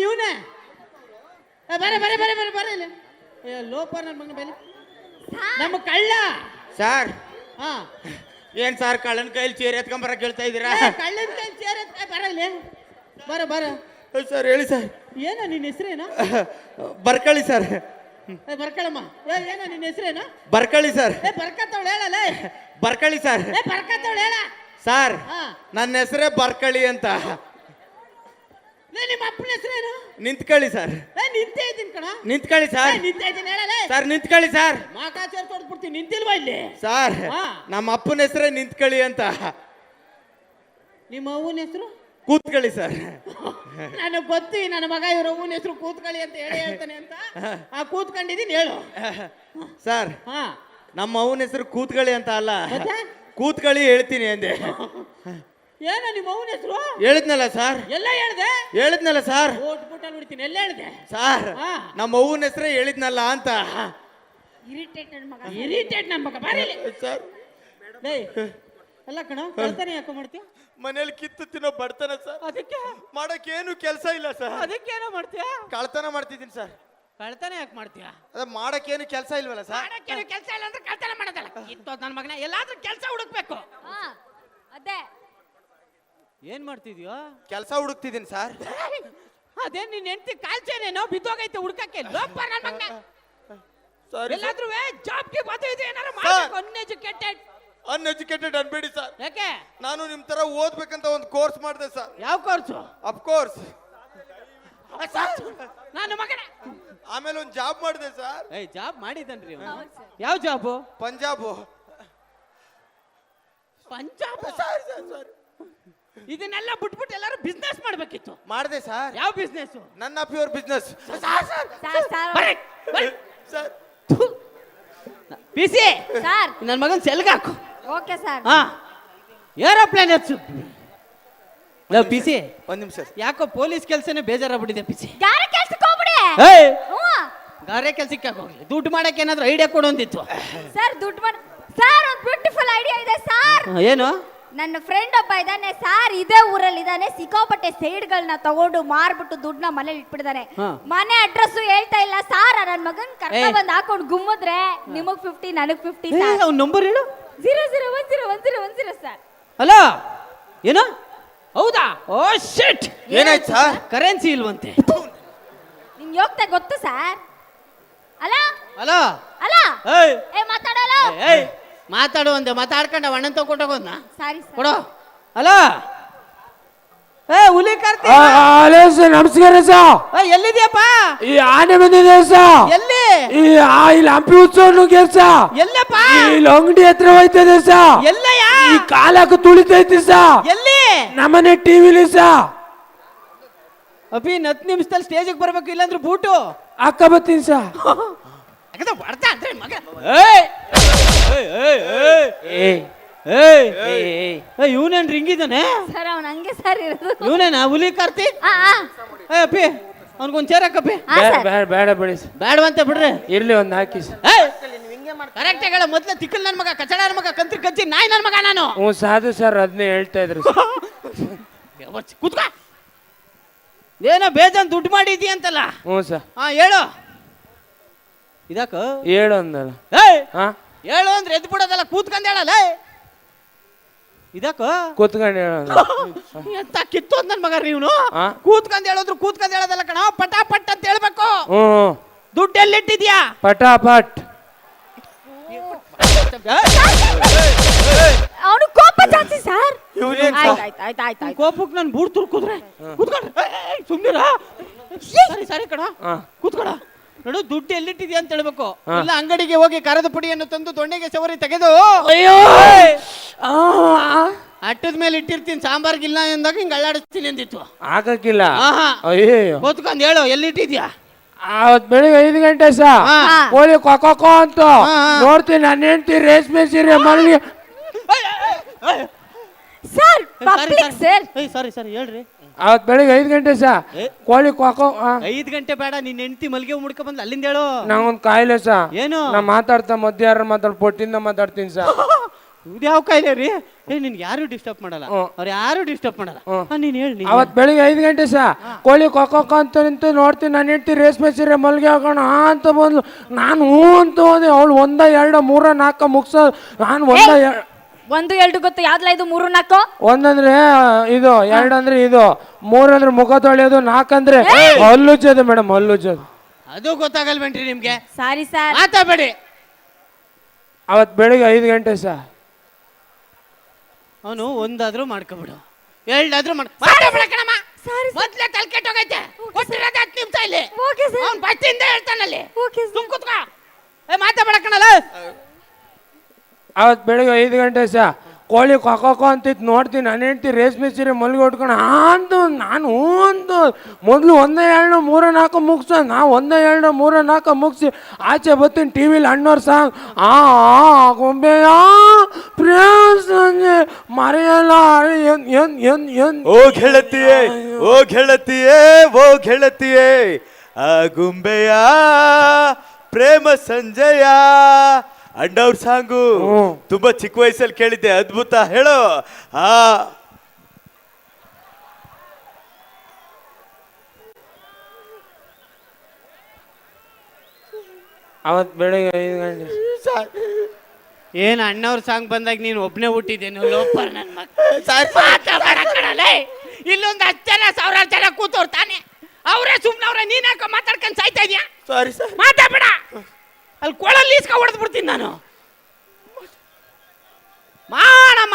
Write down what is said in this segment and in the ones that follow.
ಇವನೇ ಬರೆ ಬರೆ ಬರೆ ಬರೆ ಬರೆ ಇಲ್ಲ ಲೋಪ ನನ್ನ ಮಗನ ಬೆಲೆ ನಮ್ಮ ಕಳ್ಳ ಸರ್. ಹಾ ಏನ್ ಸರ್ ಕಳ್ಳನ ಕೈಲಿ ಚೇರ್ ಎತ್ಕೊಂಬರ ಕೇಳ್ತಾ ಇದೀರಾ? ಕಳ್ಳನ ಕೈಲಿ ಚೇರ್ ಎತ್ಕ ಬರ ಇಲ್ಲಿ ಬರ ಬರ ಸರ್ ಹೇಳಿ ಸರ್. ಏನ ನಿನ್ನ ಹೆಸರೇನು? ಬರ್ಕಳಿ ಸರ್. ಬರ್ಕಳಮ್ಮ. ಏನ ನಿನ್ನ ಹೆಸರೇನು? ಬರ್ಕಳಿ ಸರ್. ಬರ್ಕತ್ತವಳು ಹೇಳಲ್ಲ. ಬರ್ಕಳಿ ಸರ್. ಬರ್ಕತ್ತವಳು ಹೇಳ ಸರ್. ನನ್ನ ಹೆಸರೇ ಬರ್ಕಳಿ ಅಂತ. ನಿಮ್ಮ ಅಪ್ಪನ ಹೆಸರೇನು? ನಿಂತ್ಕಳಿ ಸರ್. ನಿಂತೇ ಇದ್ದೀನಿ ಕಣ. ನಿಂತ್ಕಳಿ ಸರ್. ನಿಂತೇ ಇದ್ದೀನಿ ಹೇಳಲ್ಲ ಸರ್. ನಿಂತ್ಕಳಿ ಸರ್. ಮಾಕಾಚಾರ ತೊಡ್ಬಿಡ್ತೀನಿ. ನಿಂತಿಲ್ವಾ ಇಲ್ಲಿ ಸರ್? ನಮ್ಮ ಅಪ್ಪನ ಹೆಸರೇ ನಿಂತ್ಕಳಿ ಅಂತ. ನಿಮ್ಮ ಅವ್ವನ ಹೆಸರು? ಕೂತ್ಕಳಿ ಸರ್. ನನಗೆ ಗೊತ್ತಿ ನನ್ನ ಮಗ ಇವ್ರ ಅವ್ವನ ಹೆಸರು ಕೂತ್ಕಳಿ ಅಂತ ಹೇಳಿ ಹೇಳ್ತಾನೆ ಅಂತ. ಕೂತ್ಕೊಂಡಿದ್ದೀನಿ ಹೇಳು ಸರ್. ನಮ್ಮ ಅವ್ವನ ಹೆಸರು ಕೂತ್ಕಳಿ ಅಂತ ಅಲ್ಲ, ಕೂತ್ಕಳಿ ಹೇಳ್ತೀನಿ ಅಂದೆ. ಏನ ನಿಮ್ಮ ಅವ್ವನ ಹೆಸರು? ಹೇಳಿದ್ನಲ್ಲ ಸರ್. ಎಲ್ಲ ಹೇಳ್ದೆ? ಹೇಳಿದ್ನಲ್ಲ ಸರ್. ಓಟ್ಬಿಟ್ಟಲ್ಲಿ ಬಿಡ್ತೀನಿ. ಎಲ್ಲ ಹೇಳ್ದೆ ಸರ್? ನಮ್ಮ ಅವ್ವನ ಹೆಸರೇ ಹೇಳಿದ್ನಲ್ಲ ಅಂತ. ಇರಿಟೇಟ್ ನನ್ನ ಮಗ ಬಾರಿ ಸರ್. ಅಲ್ಲ ಕಣ, ಕಳ್ತಾನೆ ಯಾಕೋ ಮಾಡ್ತೀಯ? ಮನೇಲಿ ಕಿತ್ತು ತಿನ್ನೋ ಬಡ್ತಾನ ಸರ್. ಅದಕ್ಕೆ ಮಾಡಕ್ ಏನು ಕೆಲಸ ಇಲ್ಲ ಸರ್. ಅದಕ್ಕೆ ಏನೋ ಮಾಡ್ತೀಯ? ಕಳ್ತನ ಮಾಡ್ತಿದ್ದೀನಿ ಸರ್. ಕಳ್ತಾನೆ ಯಾಕೆ ಮಾಡ್ತೀಯ? ಅದ ಮಾಡಕ್ ಏನು ಕೆಲಸ ಇಲ್ವಲ್ಲ ಸರ್. ಮಾಡಕ್ಕೇನು ಕೆಲಸ ಇಲ್ಲ ಅಂದ್ರೆ ಕಳ್ತನ ಮಾಡೋದಲ್ಲ. ಕಿತ್ತೋದ್ ನನ್ನ ಮಗನ ಎಲ್ಲಾದ್ರೂ ಕೆಲಸ ಹುಡುಕ್ಬೇಕು. ಅದೇ ಏನ್ ಮಾಡ್ತಿದ್ಯೋ? ಕೆಲಸ ಹುಡುಕ್ತಿದ್ದೀನಿ ಸರ್. ಅದೇ ನಿನ್ ಹೆಂಡತಿ ಕಾಲ್ಚೇನೇನೋ ಬಿದ್ದೋಗೈತೆ ಹುಡುಕಕ್ಕೆ. ಲೋಪ ನನ್ನ ಮಗನ. ಎಲ್ಲಾದ್ರೂ ಜಾಬ್ಗೆ ಬದು ಇದು ಏನಾರ ಮಾಡ್ಬೇಕು. ಅನ್ಎಜುಕೇಟೆಡ್. ಅನ್ಎಜುಕೇಟೆಡ್ ಅನ್ಬೇಡಿ ಸರ್. ಯಾಕೆ? ನಾನು ನಿಮ್ ತರ ಓದ್ಬೇಕಂತ ಒಂದು ಕೋರ್ಸ್ ಮಾಡಿದೆ ಸರ್. ಯಾವ ಕೋರ್ಸು? Of course. ನಾನು ಮಗನ. ಆಮೇಲೆ ಒಂದು ಜಾಬ್ ಮಾಡಿದೆ ಸರ್. ಜಾಬ್ ಮಾಡಿದನ್ರಿ. ಯಾವ ಜಾಬು? ಪಂಜಾಬ್. ಪಂಜಾಬ್ ಸರ್. ಇದನ್ನೆಲ್ಲ ಬಿಟ್ಬಿಟ್ಟು ಎಲ್ಲರೂ ಬಿಸ್ನೆಸ್ ಮಾಡ್ಬೇಕಿತ್ತು. ಮಾಡಿದೆ ಸರ್. ಯಾವ ಬಿಸ್ನೆಸ್? ನನ್ನ pure business sir. PC sir ನನ್ನ ಮಗನ್ ಸೆಲ್ಗೆ ಹಾಕು. Okay sir. ಹಾ ಏರೋಪ್ಲೇನ್ ಹಚ್ಚು. ಪಿಸಿ ಒಂದ್ ನಿಮಿಷ. ಯಾಕೋ ಪೊಲೀಸ್ ಕೆಲಸನೇ ಬೇಜಾರಾಗ್ಬಿಟ್ಟಿದೆ ಪಿಸಿ. ಗಾರೆ ಕೆಲ್ಸಕ್ಕೆ ಹೋಗ್ಬಿಡಿ. ಗಾರೆ ಕೆಲ್ಸಕ್ಕೆ ಹೋಗ್ಲಿ. ದುಡ್ಡು ಮಾಡಕ್ಕೆ ಏನಾದ್ರು ಐಡಿಯಾ ಕೊಡೋಂದಿತ್ತು ಸರ್. ದುಡ್ಡು ಮಾಡಿ ಸರ್. ಒಂದು ಬ್ಯೂಟಿಫುಲ್ ಐಡಿಯಾ ಇದೆ ಸರ್. ಏನು? ನನ್ನ ಫ್ರೆಂಡ್ ಒಬ್ಬ ಇದ್ದಾನೆ ಸರ್, ಇದೇ ಊರಲ್ಲಿ ಇದ್ದಾನೆ. ಸಿಕ್ಕಾಪಟ್ಟೆ ಸೈಡ್ಗಳನ್ನ ತಗೊಂಡು ಮಾರ್ಬಿಟ್ಟು ದುಡ್ಡನ್ನ ಮನೇಲಿ ಇಟ್ಬಿಟ್ಟಿದ್ದಾನೆ. ಮನೆ ಅಡ್ರೆಸ್ ಹೇಳ್ತಾ ಇಲ್ಲ ಸಾರ್. ನನ್ನ ಮಗನ್ ಕರ್ಕ ಬಂದ್ ಹಾಕೊಂಡು ಗುಮ್ಮದ್ರೆ ನಿಮಗ್ 50 ನನಗ್ 50 ಸರ್. ಅವ್ನ ನಂಬರ್ ಹೇಳು. 00101010 ಸರ್. ಹಲೋ ಏನು? ಹೌದಾ? ಓ ಶಿಟ್. ಏನಾಯ್ತು ಸರ್? ಕರೆನ್ಸಿ ಇಲ್ವಂತೆ. ನಿಮ್ಗೆ ಹೋಗ್ತಾ ಗೊತ್ತು ಸರ್. ಅಲ್ಲ ಹಲೋ ಅಲ್ಲ ಮಾತಾಡಲ್ಲ. ಮಾತಾಡು ಅಂದೆ. ಮಾತಾಡ್ಕೊಂಡ ಅಣ್ಣನ್ ತಗೊಂಡೋಗೋದ್ನ. ಸಾರಿ ಕೊಡೋ. ಹಲೋ ಹುಲಿ ಕಾರ್ತಿ. ನಮಸ್ಕಾರ ಸರ್. ಎಲ್ಲಿದ್ಯಪ್ಪ? ಈ ಆನೆ ಬಂದಿದೆ ಸರ್. ಎಲ್ಲಿ? ಇಲ್ಲಿ ಹಂಪಿ ಉತ್ಸವ ನುಗ್ಗ್ಯಾರ ಸರ್. ಎಲ್ಲಪ್ಪ? ಇಲ್ಲಿ ಅಂಗಡಿ ಹತ್ರ ಹೋಯ್ತದೆ ಸರ್. ಎಲ್ಲಯ್ಯ? ಈ ಕಾಲಕ್ಕೆ ತುಳಿತೈತಿ ಸರ್. ಎಲ್ಲಿ? ನಮ್ಮನೆ ಟಿವಿಲಿ ಸರ್. ಅಭಿ 10 ನಿಮಿಷದಲ್ಲಿ ಸ್ಟೇಜಿಗೆ ಬರ್ಬೇಕು, ಇಲ್ಲಾಂದ್ರೆ ಬೂಟು ಅಕ್ಕ ಬರ್ತೀನಿ ಸರ್. ಇವನೇನ್ ರಿಂಗಿದ್ದಾನೆ ಸರ್. ಅವ್ನು ಹಂಗೆ ಸರ್ ಇರೋದು. ಇವನೇನಾ ಹುಲಿ ಕಾರ್ತಿ? ಅಪ್ಪಿ ಅವ್ನಿಗೊಂದು ಚೇರ್ ಹಾಕಪ್ಪಿ. ಬೇಡ ಬಿಡಿ ಸರ್. ಬೇಡವಂತೆ ಬಿಡ್ರಿ. ಇರ್ಲಿ ಒಂದು ಹಾಕಿ ಸರ್. ಕರೆಕ್ಟ್ ಹೇಳ. ಮೊದ್ಲೇ ತಿಕ್ಕಲ್ ನನ್ ಮಗ, ಕಚಡ ನನ್ ಮಗ, ಕಂತ್ರಿ ಕಚ್ಚಿ ನಾಯಿ ನನ್ ಮಗ ನಾನು. ಹ್ಞೂ ಸಾಧು ಸರ್, ಅದನ್ನೇ ಹೇಳ್ತಾ ಇದ್ರು. ಕೂತ್ಕ. ಏನೋ ಬೇಜಾನ್ ದುಡ್ಡು ಮಾಡಿದಿ ಅಂತಲ್ಲ? ಹ್ಞೂ ಸರ್. ಹಾ ಹೇಳು. ಇದಕ್ಕ ಹೇಳು ಅಂದಲ್ಲ. ಹೇಳು ಅಂದ್ರೆ ಎದ್ದು ಬಿಡೋದಲ್ಲ, ಕೂತ್ಕೊಂಡ್ ಹೇಳಲ್ಲ. ಇದಕ್ಕ ಕೂತ್ಕೊಂಡು ಹೇಳ. ಎಂತ ಕಿತ್ತೋದ್ ನನ್ ಮಗ ಇವನು. ಕೂತ್ಕೊಂಡ್ ಹೇಳೋದ್ರು ಕೂತ್ಕೊಂಡ್ ಹೇಳೋದಲ್ಲ ಕಣ, ಪಟಾಪಟ್ ಅಂತ ಹೇಳ್ಬೇಕು. ದುಡ್ಡು ಎಲ್ಲಿಟ್ಟಿದ್ಯಾ? ಪಟಾಪಟ್. ಅವನು ಕೋಪ ಜಾಸ್ತಿ ಸರ್. ಕೋಪಕ್ಕೆ ನಾನು ಬೂಡ್ ತುರ್ಕುದ್ರೆ ಕೂತ್ಕೊಂಡ್ರೆ ಸುಮ್ನಿರ. ಸರಿ ಕಣ, ಕೂತ್ಕೊಳ. ನೋಡು, ದುಡ್ಡು ಎಲ್ಲಿಟ್ಟಿದ್ಯಾ ಅಂತ ಹೇಳ್ಬೇಕು. ಇಲ್ಲ ಅಂಗಡಿಗೆ ಹೋಗಿ ಖಾರದ ಪುಡಿಯನ್ನು ತಂದು ದೊಣ್ಣೆಗೆ ಸವರಿ ತೆಗೆದು ಅಟ್ಟದ ಮೇಲೆ ಇಟ್ಟಿರ್ತೀನಿ. ಸಾಂಬಾರ್ಗಿಲ್ಲ ಎಂದಾಗ ಹಿಂಗ್ ಅಳ್ಳಾಡಿಸ್ತೀನಿ ಅಂದಿತ್ತು. ಆಗಕ್ಕಿಲ್ಲ. ಅಯ್ಯೋ ಕೂತ್ಕೊಂಡ್ ಹೇಳು, ಎಲ್ಲಿಟ್ಟಿದ್ಯಾ? ಅವತ್ ಬೆಳಿಗ್ಗೆ 5 ಗಂಟೆ ಸರ್. ಕೋಳಿ ಕೊಕ್ಕೋ ಅಂತ ನೋಡ್ತೀನಿ. ನನ್ನ ಹೆಂಡತಿ ರೇಷ್ಮೆ ಸೀರೆ ಮನೆಗೆ. Sir public sir. ಸರಿ ಹೇಳ್ರಿ. ಅವತ್ ಬೆಳಿಗ್ಗೆ 5 ಗಂಟೆ ಸರ್. ಕೋಳಿ ಕೊಕ್ಕೋ. 5 ಗಂಟೆ ಬೇಡ, ನಿನ್ನ ಹೆಂಡತಿ ಮಲ್ಗೆ ಮುಡ್ಕ ಬಂದ್ ಅಲ್ಲಿಂದ ಹೇಳು. ನಂಗೊಂದು ಕಾಯಿಲೆ ಸರ್. ಏನು? ನಾ ಮಾತಾಡ್ತಾ ಮಧ್ಯಾಹ್ನ ಮಾತಾಡ್ ಪೊಟ್ಟಿಂದ ಮಾತಾಡ್ತೀನಿ ಸರ್. ಇದ್ಯಾವ ಕಾಯಿಲೆ ರೀ? ನಿನ್ ಯಾರು ಡಿಸ್ಟರ್ಬ್ ಮಾಡಲ್ಲ, ಅವ್ರು ಯಾರು ಡಿಸ್ಟರ್ಬ್ ಮಾಡಲ್ಲ. ನೀನ್ ಹೇಳಿ. ಅವತ್ ಬೆಳಿಗ್ಗೆ 5 ಗಂಟೆ ಕೋಳಿ ಕೊಕ್ಕ ಅಂತ ನಿಂತು ನೋಡ್ತೀನಿ. ನಾನು ಹೆಂಡ್ತಿ ರೇಷ್ಮೆ ಸೀರೆ ಮಲ್ಗೆ ಹಾಕೋಣ ಅಂತ ಬಂದ್ಲು. ನಾನು ಹ್ಞೂ ಅಂತ ಹೋದೆ. ಅವಳು 1 2 3 4 ಮುಗ್ಸ. ನಾನು 1 2 ಗೊತ್ತು, ಯಾವ್ದಲ್ಲ ಇದು 3 4? 1 ಅಂದ್ರೆ ಇದು, 2 ಅಂದ್ರೆ ಇದು, 3 ಅಂದ್ರೆ ಮುಖ ತೊಳೆಯೋದು, 4 ಅಂದ್ರೆ ಹಲ್ಲುಜ್ಜೋದು ಮೇಡಮ್, ಹಲ್ಲುಜ್ಜೋದು. ಅದು ಗೊತ್ತಾಗಲ್ವೇನ್ರಿ ನಿಮ್ಗೆ? ಸಾರಿ ಸರ್, ಮಾತಾಡಬೇಡಿ. ಅವತ್ ಬೆಳಿಗ್ಗೆ 5 ಗಂಟೆ ಅವನು ಒಂದಾದ್ರೂ ಮಾಡ್ಕೊಬಿಡು, 2 ಆದ್ರೂ ಮಾತಾಡ್ಬೇಕಣಮ್ಮ. ಮೊದ್ಲೇ ತಲೆ ಕೆಟ್ಟೋಗೈತೆ. ಕೊಟ್ಟಿರೋದು 10 ನಿಮಿಷ ಇಲ್ಲಿ. ಅವ್ನು ಬಚ್ಚಿಂದ ಹೇಳ್ತಾನಲ್ಲಿ. ಸುಮ್ ಕೂತ್ಕೋ. ಮಾತಾಡ್ಬೇಕಣಲ್ಲ. ಅವತ್ ಬೆಳಿಗ್ಗೆ 5 ಗಂಟೆ ಕೋಳಿ ಕೊಕ್ಕ ಅಂತಿತ್ತು. ನೋಡ್ತೀನಿ ನಾನು ಹೆಂಡ್ತಿ ರೇಷ್ಮೆ ಸೀರೆ ಮಲ್ಗೆ ಉಟ್ಕೊಂಡು ಅಂತ ನಾನು ಅಂತ ಮೊದಲು 1 2 3 4 ಮುಗಿಸ. ನಾ 1 2 3 4 ಮುಗಿಸಿ ಆಚೆ ಬರ್ತೀನಿ. ಟಿ ವಿಲಿ ಅಣ್ಣವ್ರ ಸಾಂಗ್ ಗೊಂಬೆಯ ಪ್ರೇಮ ಸಂಜೆ ಮರೆಯಲ್ಲ. ಓ ಗೆಳತಿಯೇ, ಓ ಗೆಳತಿಯೇ, ಓ ಗೆಳತಿಯೇ, ಆ ಗುಂಬೆಯ ಪ್ರೇಮ ಸಂಜಯ ಅಣ್ಣವ್ರ ಸಾಂಗು ತುಂಬಾ ಚಿಕ್ಕ ವಯಸ್ಸಲ್ಲಿ ಕೇಳಿದ್ದೆ. ಅದ್ಭುತ. ಹೇಳೋ. ಅವತ್ ಬೆಳಿಗ್ಗೆ 5 ಗಂಟೆ ಏನ್ ಅಣ್ಣವ್ರ ಸಾಂಗ್ ಬಂದಾಗ ನೀನು ಒಬ್ನೇ ಹುಟ್ಟಿದ್ದೇನು? ಲೋಪರ್ ನನ್ ಇಲ್ಲೊಂದು 10 ಜನ 1000 ಜನ ಕೂತವ್ರು ತಾನೆ. ಅವರೇ ಸುಮ್ನವ್ರೆ, ನೀನ್ ಯಾಕೆ ಮಾತಾಡ್ಕೊಂಡು ಸಾಯ್ತಾ ಇದೀಯಾ? Sorry sir. ಮಾತಾಡ್ಬೇಡ. ಅಲ್ಲಿ ಕೊಳಲ್ಲಿ ಈಸ್ಕ ಹೊಡೆದ್ ಬಿಡ್ತೀನಿ ನಾನು.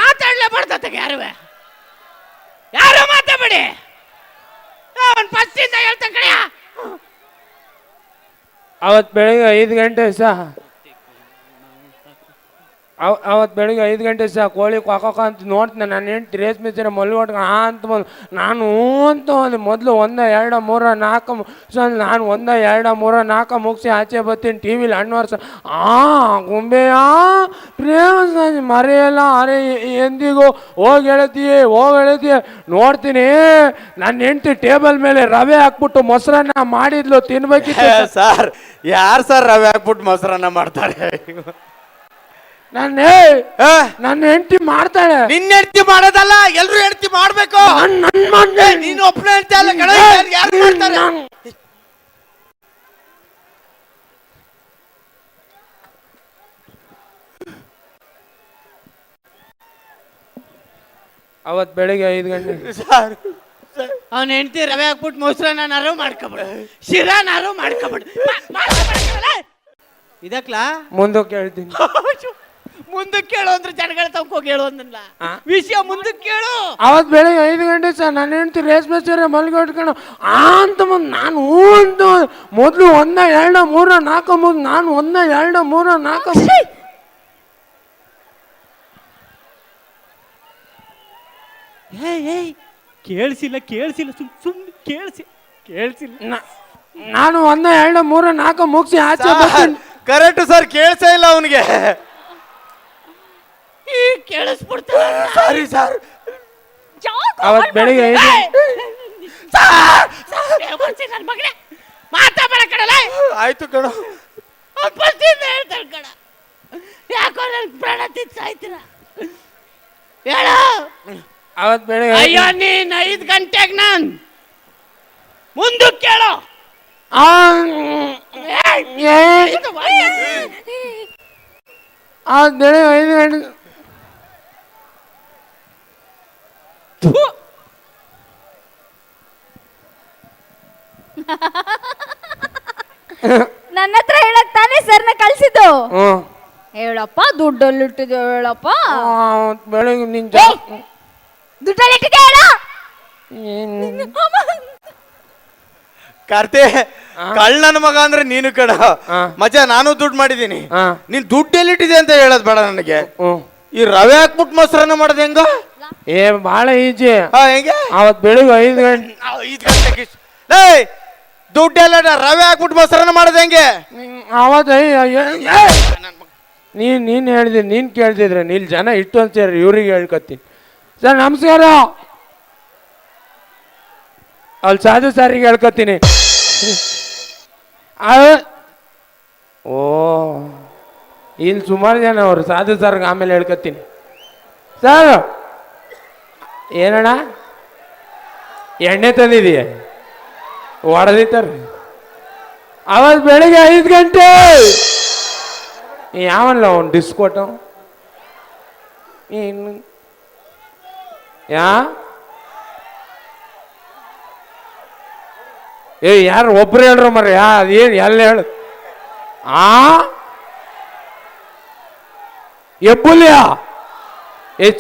ಮಾತಾಡ್ಲೇಬಾರ್ದತ್ತಾಗ ಯಾರು ಮಾತಾಡ್ಬೇಡಿ. ಅವನ್ ಫಸ್ಟಿಂದ ಹೇಳ್ತಾನೆ ಕಡೆಯ. ಅವತ್ ಬೆಳಿಗ್ಗೆ 5 ಗಂಟೆ ಅವತ್ತು ಬೆಳಿಗ್ಗೆ 5 ಗಂಟೆ ಕೋಳಿ ಕೊಕ್ಕ ಅಂತ ನೋಡ್ತೀನಿ. ನಾನು ಹೆಂಡ್ತಿ ರೇಷ್ಮೆ ಸೀರೆ ಮಲ್ಗೊಟ್ಕೊಂಡು ಅಂತ ಬಂದು ನಾನು ಅಂತ ಹೋದೆ. ಮೊದಲು 1 2 3 4 ನಾನು 1 2 3 4 ಮುಗಿಸಿ ಆಚೆ ಬರ್ತೀನಿ. ಟಿ ವಿಲಿ ಅಣ್ಣವ್ರ ಗೊಂಬೆಯ ಪ್ರೇಮ ಸಂಜೆ ಮರೆಯಲ್ಲ. ಅರೆ ಎಂದಿಗೂ ಹೋಗಿ ಹೇಳ್ತೀಯ ನೋಡ್ತೀನಿ. ನನ್ನ ಹೆಂಡ್ತಿ ಟೇಬಲ್ ಮೇಲೆ ರವೆ ಹಾಕ್ಬಿಟ್ಟು ಮೊಸರನ್ನ ಮಾಡಿದ್ಲು, ತಿನ್ಬೇಕಿತ್ತು. ಸರ್, ಯಾರು ಸರ್ ರವೆ ಹಾಕ್ಬಿಟ್ಟು ಮೊಸರನ್ನ ಮಾಡ್ತಾರೆ? ನನ್ನ ಹೆಂಡತಿ ಮಾಡ್ತಾಳೆ. ನಿನ್ನ ಹೆಂಡತಿ ಮಾಡೋದಲ್ಲ, ಎಲ್ರು ಹೆಂಡತಿ ಮಾಡ್ಬೇಕು. ನೀನು ಒಬ್ಬನೇ ಹೆಂಡತಿ ಅಲ್ಲ ಕಣ, ಯಾರು ಮಾಡ್ತಾರೆ? ಅವತ್ ಬೆಳಿಗ್ಗೆ 5 ಗಂಟೆ ಅವನ ಹೆಂಡತಿ ರವೆ ಹಾಕ್ಬಿಟ್ಟು ಮೊಸರನ್ನಾರು ಮಾಡ್ಕೊಬಿಡು, ಶಿರಾನಾರು ಮಾಡ್ಕೊಬಿಡು. ಇದಕ್ಲಾ ಮುಂದಕ್ಕೆ ಹೇಳ್ತೀನಿ. ಮುಂದಕ್ಕೆ ಕೇಳು ಅಂದ್ರೆ ಜನಗಳ ತಗೋಗಿ ಹೇಳು ಅಂದಲ್ಲ. ವಿಷಯ ಮುಂದಕ್ಕೆ ಕೇಳು. ಅವತ್ ಬೆಳಿಗ್ಗೆ 5 ಗಂಟೆ ನನ್ನ ಹೆಂಡತಿ ರೇಷ್ಮೆ ಸೀರೆ ಮಲ್ಗೆ ಉಟ್ಕೊಂಡು ಅಂತ ಬಂದು ನಾನು ಅಂತ ಮೊದಲು 1 2 3 4 ಮುಗಿದು ನಾನು 1 2 3 4 ಕೇಳಿಸಿಲ್ಲ ಸುಮ್ಮನೆ ಕೇಳಿಸಿಲ್ಲ. ನಾನು 1 2 3 4 ಮುಗಿಸಿ ಆಚೆ ಬರ್ತೀನಿ. ಕರೆಕ್ಟ್ ಸರ್, ಕೇಳಿಸೇ ಇಲ್ಲ ಅವನಿಗೆ. ಕೇಳಿಸ್ಬಿಡ್ತಾರೆ. Sorry sir. ಅವತ್ ಬೆಳಿಗ್ಗೆ 5 ನನ್ನ ಮಗನೇ ಮಾತಾಡ ಕಡಲ. ಆಯ್ತು ಕಣ, ಹೇಳ್ತಾರೆ ಕಣ. ಯಾಕೋ ನನ್ ಪ್ರಾಣ ತಿಂತಾಯ್ತೀರ ಹೇಳು. ಅವತ್ ಬೆಳಿಗ್ಗೆ ಅಯ್ಯೋ ನೀನ್ 5 ಗಂಟೆಗೆ ನಾನ್ ಮುಂದಕ್ಕೆ ಕೇಳು. ಅವತ್ ಬೆಳಿಗ್ಗೆ 5 ಗಂಟೆ ನನ್ನ ಹತ್ರ ಹೇಳಕ್ ತಾನೇ ಸರ್ನ ಕಳ್ಸಿದ್ದು. ಹೇಳಪ್ಪ, ದುಡ್ಡಲ್ಲಿ ಇಟ್ಟಿದ್ದೆ ಹೇಳಪ್ಪ. ಬೆಳಿಗ್ಗೆ ನಿನ್ ದುಡ್ಡಲ್ಲಿ ಇಟ್ಟಿದ್ದೆ ಹೇಳ. ಕಾರ್ತಿ, ಕಳ್ಳನ ಮಗ ಅಂದ್ರೆ ನೀನು ಕಡ ಮಜ. ನಾನು ದುಡ್ಡು ಮಾಡಿದೀನಿ, ನೀನ್ ದುಡ್ಡು ಎಲ್ಲಿಟ್ಟಿದೆ ಅಂತ ಹೇಳೋದ್ ಬೇಡ ನನಗೆ. ಈ ರವೆ ಹಾಕ್ಬಿಟ್ಟು ಮೊಸರನ್ನ ಮಾಡೋದು ಹೆಂಗ? ಬಾಳ ಈಜಿ. ಹೆಂಗೆ? ಅವತ್ ಬೆಳಿಗ್ಗೆ 5 ಗಂಟೆ 5 ಗಂಟೆಗೆ ದುಡ್ಡೆಲ್ಲ ರವೆ ಹಾಕ್ಬಿಟ್ಟು ಮೊಸರನ್ನ ಮಾಡೋದು ಹೆಂಗೆ? ಅವತ್ ನೀನ್ ಹೇಳಿದ್ರಿ, ನೀನ್ ಕೇಳ್ತಿದ್ರೆ ನೀಲ್ ಜನ ಇಟ್ಟು ಅಂತ ಸೇರಿ ಇವ್ರಿಗೆ ಹೇಳ್ಕೊತೀನಿ. ಸರ್ ನಮಸ್ಕಾರ. ಅಲ್ಲಿ ಸಾಧು ಸಾರಿಗೆ ಹೇಳ್ಕೊತೀನಿ. ಓ ಇಲ್ಲಿ ಸುಮಾರು ಜನ ಅವರು ಸಾಧು ಸಾರ್ಗೆ ಆಮೇಲೆ ಹೇಳ್ಕೊತೀನಿ. ಸರ್ ಏನಣ್ಣ ಎಣ್ಣೆ ತಂದಿದೀಯ ಹೊಡೆದಿತ್ತಾರ್ರಿ ಅವತ್ತು ಬೆಳಿಗ್ಗೆ 5 ಗಂಟೆ ಯಾವಲ್ಲ ಅವ್ನು ಡಿಸ್ಕೋಟು ಇನ್ನು ಯಾರು ಒಬ್ರು ಹೇಳ್ರು ಮರ್ರಿ ಅದೇನು ಎಲ್ಲ ಹೇಳು ಎಬ್ಬುಲಿಯ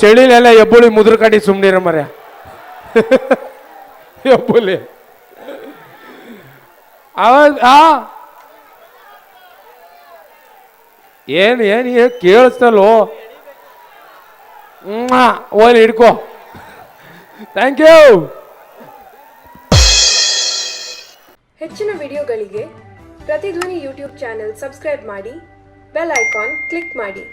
ಚಳಿಲೆಲ್ಲ ಎಬ್ಬುಳಿ ಮುದ್ರ ಕಡಿ ಸುಮ್ನಿರ ಮರ್ಯ ಎಬ್ಬುಲಿ ಏನು ಕೇಳಿಸ್ತಲ್ವೋ ಓಲಿ ಹಿಡ್ಕೋ ಥ್ಯಾಂಕ್ ಯು. ಹೆಚ್ಚಿನ ವಿಡಿಯೋಗಳಿಗೆ ಪ್ರತಿಧ್ವನಿ ಯೂಟ್ಯೂಬ್ ಚಾನೆಲ್ ಸಬ್ಸ್ಕ್ರೈಬ್ ಮಾಡಿ, ಬೆಲ್ ಐಕಾನ್ ಕ್ಲಿಕ್ ಮಾಡಿ.